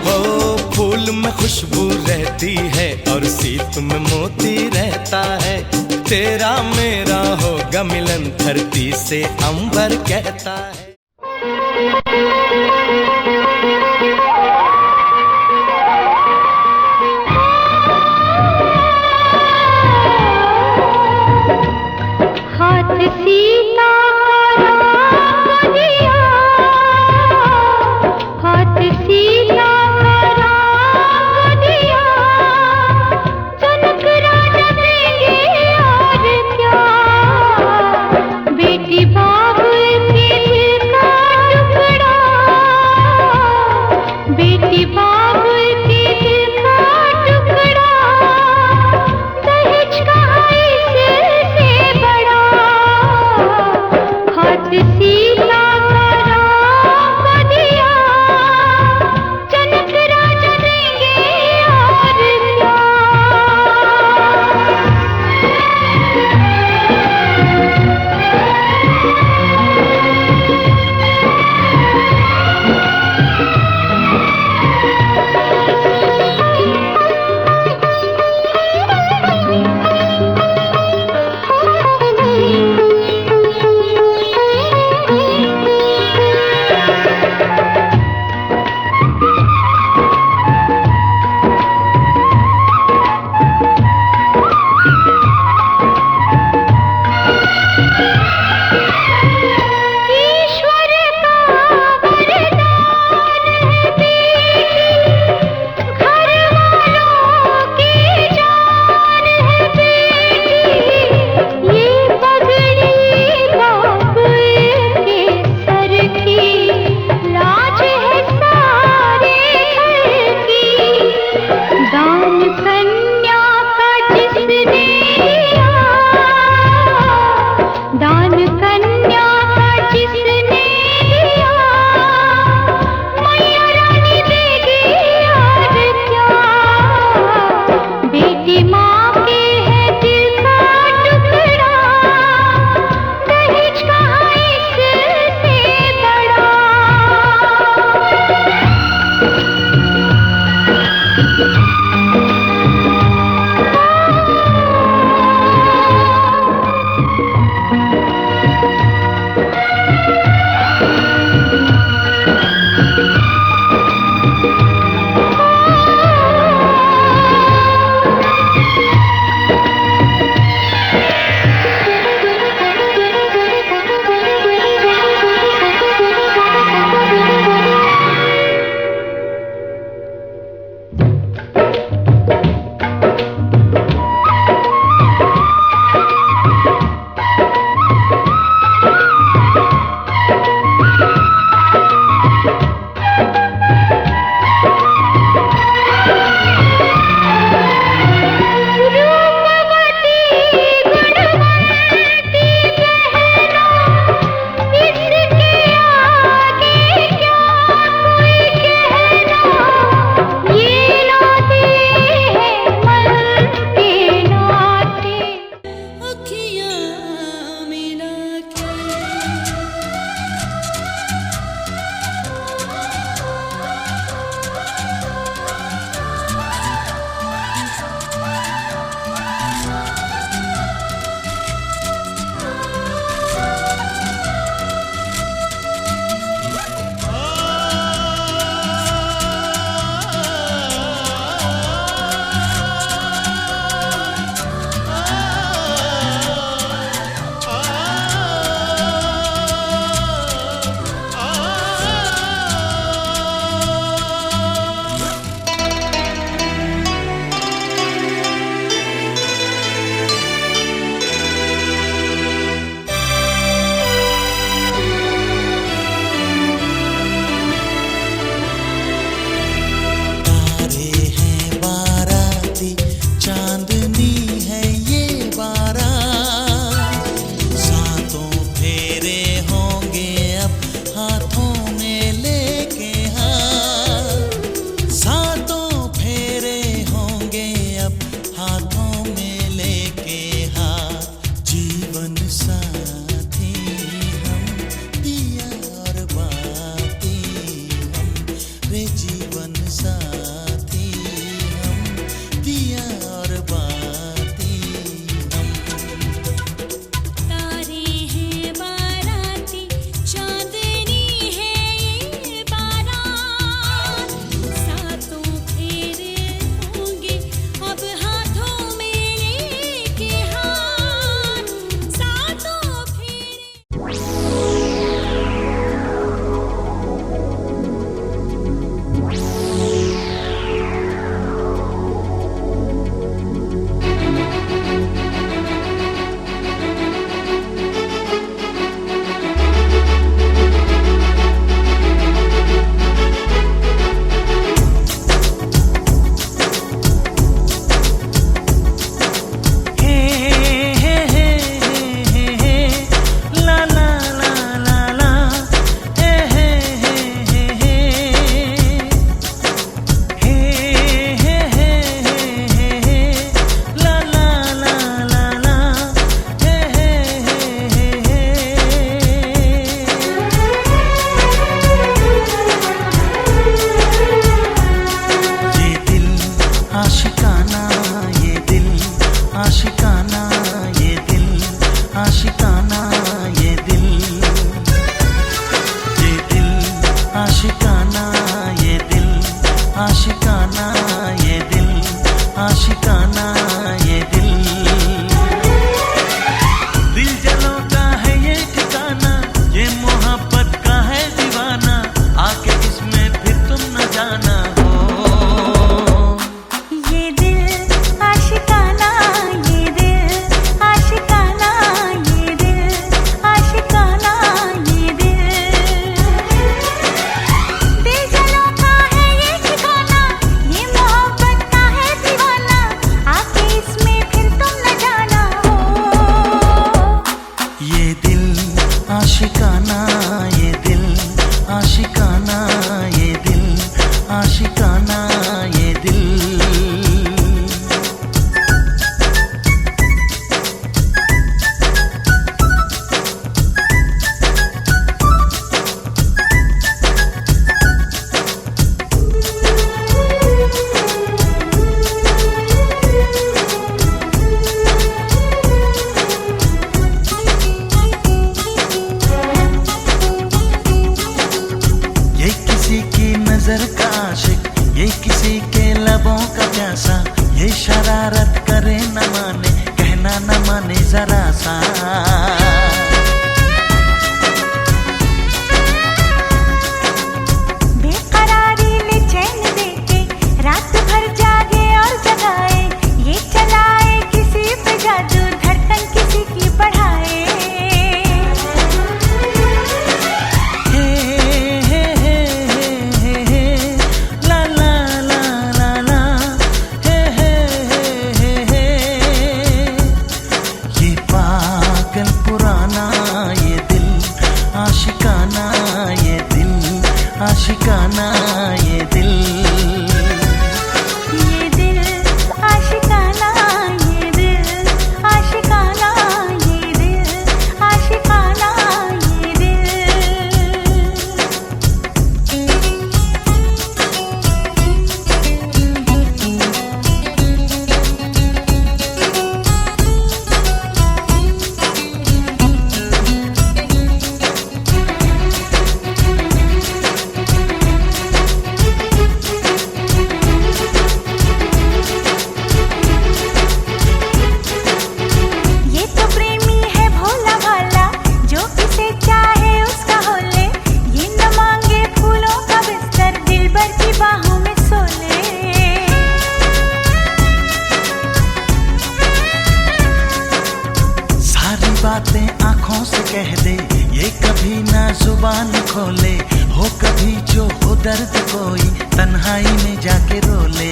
हो फूल में खुशबू रहती है और सीप में मोती रहता है। तेरा मेरा होगा मिलन धरती से अंबर कहता है। हाथ सीता को दिया, हाथ सीता को दिया, जनक राजा देंगे और क्या। बेटी बाप के दिल का टुकड़ा, बेटी बाप के दिल का टुकड़ा, दहेज कहाँ इससे बड़ा। हाथ सीता को दिया, जनक राजा देंगे और क्या। ये कभी ना जुबान खोले, हो कभी जो हो दर्द कोई तन्हाई में जाके रोले।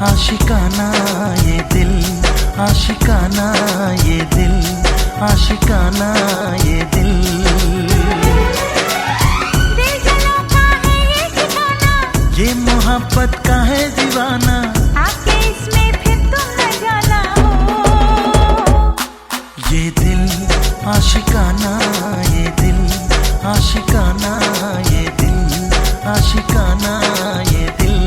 आशिकाना ये दिल, आशिकाना ये दिल, आशिकाना ये दिल। दिल जला का है ये ठिकाना, ये मोहब्बत का है दीवाना, आके इसमें फिर तुम न जाना हो। ये दिल आशिकाना ये दिल, आशिकाना ये दिल, आशिकाना ये दिल।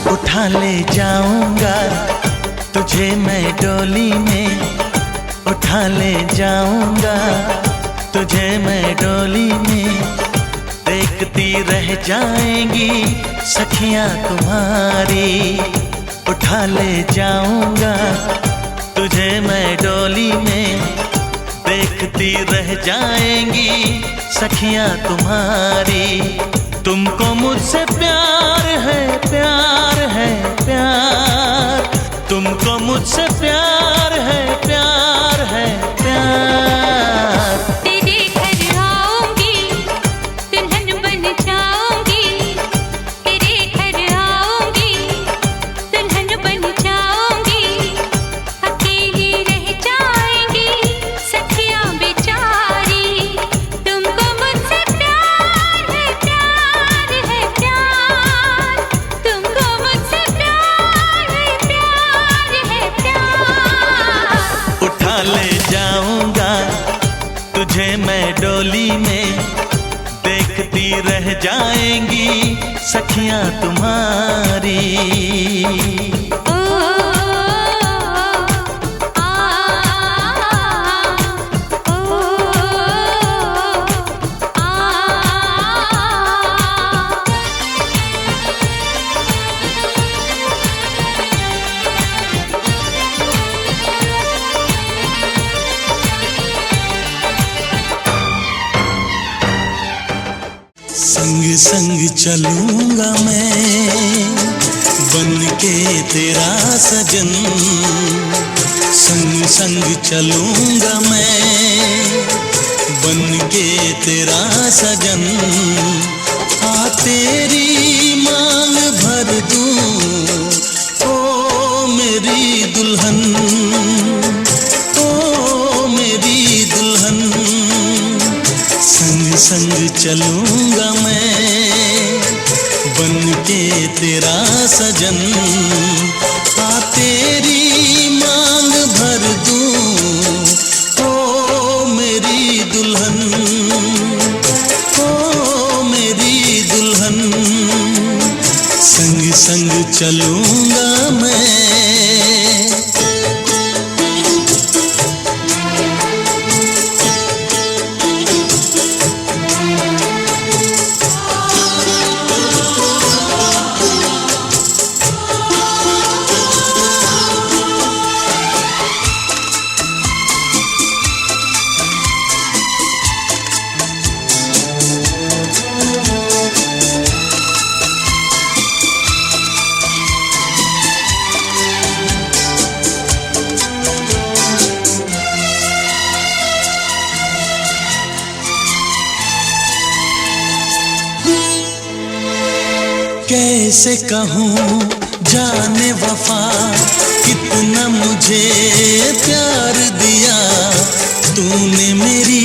उठा ले जाऊंगा तुझे मैं डोली में, उठा ले जाऊंगा तुझे मैं डोली में। देखती रह जाएंगी सखियां तुम्हारी, उठा ले जाऊंगा तुझे मैं डोली में। देखती रह जाएंगी सखियां तुम्हारी। तुमको मुझसे प्यार है, प्यार है, प्यार। तुमको मुझसे प्यार है, प्यार है, प्यार। तेरे घर आऊंगी, दुल्हन बन जाऊंगी। तेरे घर आऊंगी, दुल्हन बन जाऊंगी। अकेली रह जाएंगी सखियां बेचारी। तुमको मुझसे प्यार है, प्यार है, प्यार। तुमको मुझसे प्यार है, प्यार है, प्यार। उठा ले जाऊंगा तुझे मैं डोली में। देखती रह जाएंगी सखियां तुम्हारी। संग संग चलूंगा मैं बन के तेरा सजन। संग संग चलूंगा मैं बन के तेरा सजन। आ तेरी मांग भर दूं ओ मेरी दुल्हन, ओ मेरी दुल्हन। संग संग चलूंगा मैं बन के तेरा सजन। आ तेरी मांग भर दूं ओ मेरी दुल्हन, ओ मेरी दुल्हन। संग संग चलूंगा मैं। कैसे कहूँ जाने वफा कितना मुझे प्यार दिया तूने मेरी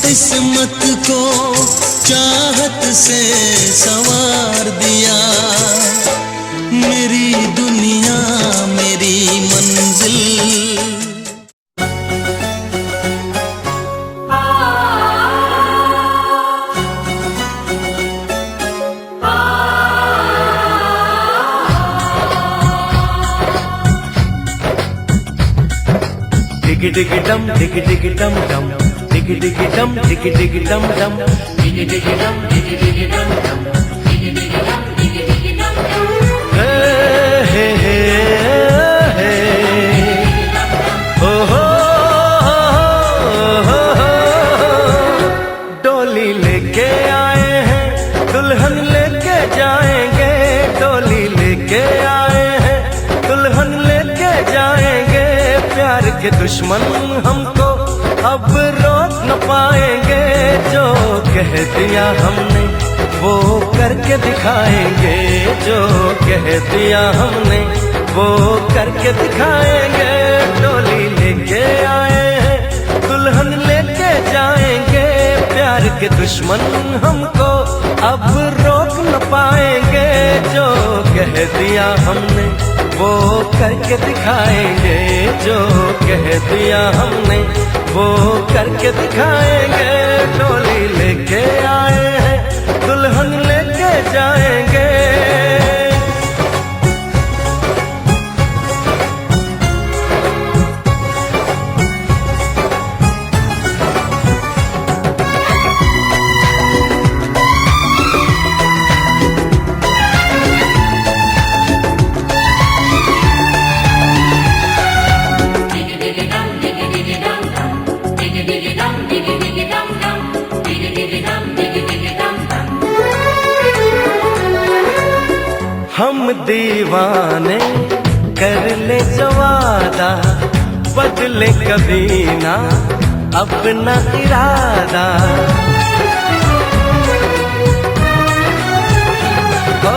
किस्मत को चाहत से संवार दिया मेरी दुनिया मेरी मंजिल Diggy diggy dum, diggy diggy dum dum, diggy diggy dum, diggy diggy dum dum, diggy diggy dum, diggy diggy dum dum, diggy diggy dum, diggy diggy dum dum. Hey hey hey hey, oh ho ho ho. डोली लेके आए हैं, दुल्हन लेके जाएंगे, डोली लेके आए हैं, दुल्हन लेके जाएंगे। प्यार के दुश्मन हमको अब रोक न पाएंगे जो कह दिया हमने वो करके दिखाएंगे जो कह दिया हमने वो करके दिखाएंगे डोली लेके आए हैं दुल्हन लेके जाएंगे प्यार के दुश्मन हमको अब रोक न पाएंगे जो कह दिया हमने वो करके दिखाएंगे जो कह दिया हमने वो करके दिखाएंगे डोली लेके आए हैं दुल्हन लेके जाएंगे हम दीवाने कर ले जो वादा बदले कभी ना अपना इरादा ओ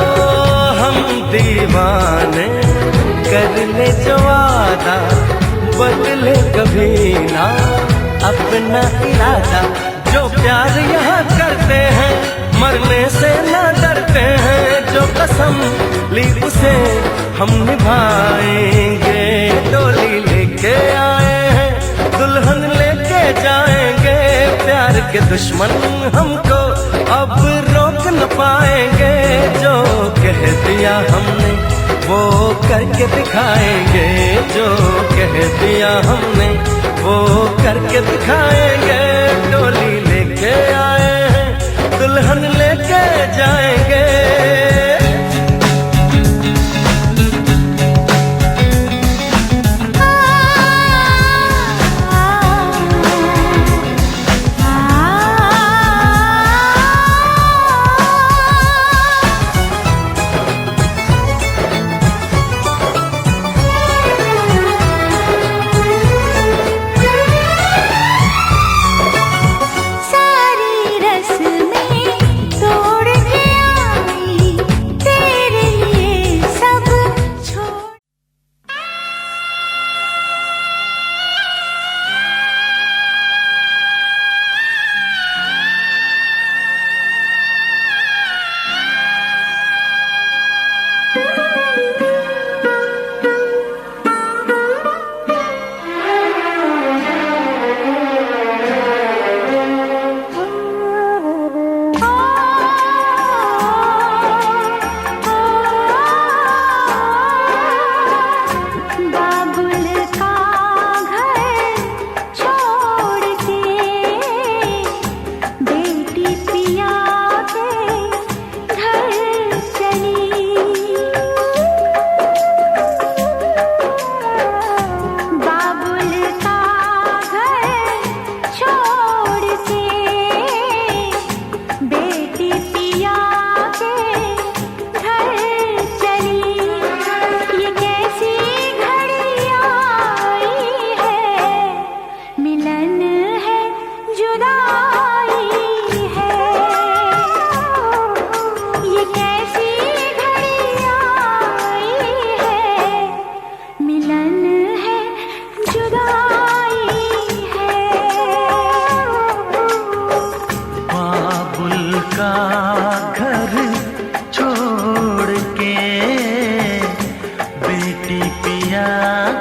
हम दीवाने कर ले जो वादा बदले कभी ना अपना इरादा जो प्यार यहाँ करते हैं मरने से ना डरते हैं जो कसम ली उसे हम निभाएंगे डोली लेके आए हैं दुल्हन लेके जाएंगे प्यार के दुश्मन हमको अब रोक न पाएंगे जो कह दिया हमने वो करके दिखाएंगे जो कह दिया हमने वो करके दिखाएंगे डोली लेके आए हैं दुल्हन लेके जाएंगे सारी रस्में तोड़ के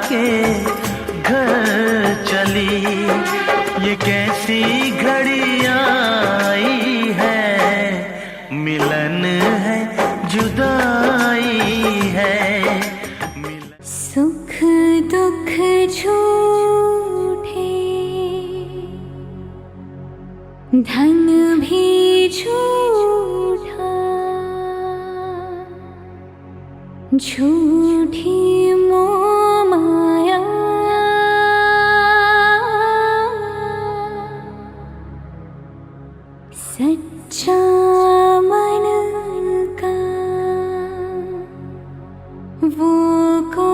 के घर चली, ये कैसी घड़ी आई है, मिलन है जुदाई है। सुख दुख झूठे, धन भी झूठा, झूठी मोह माया, सच्चा मन का वो को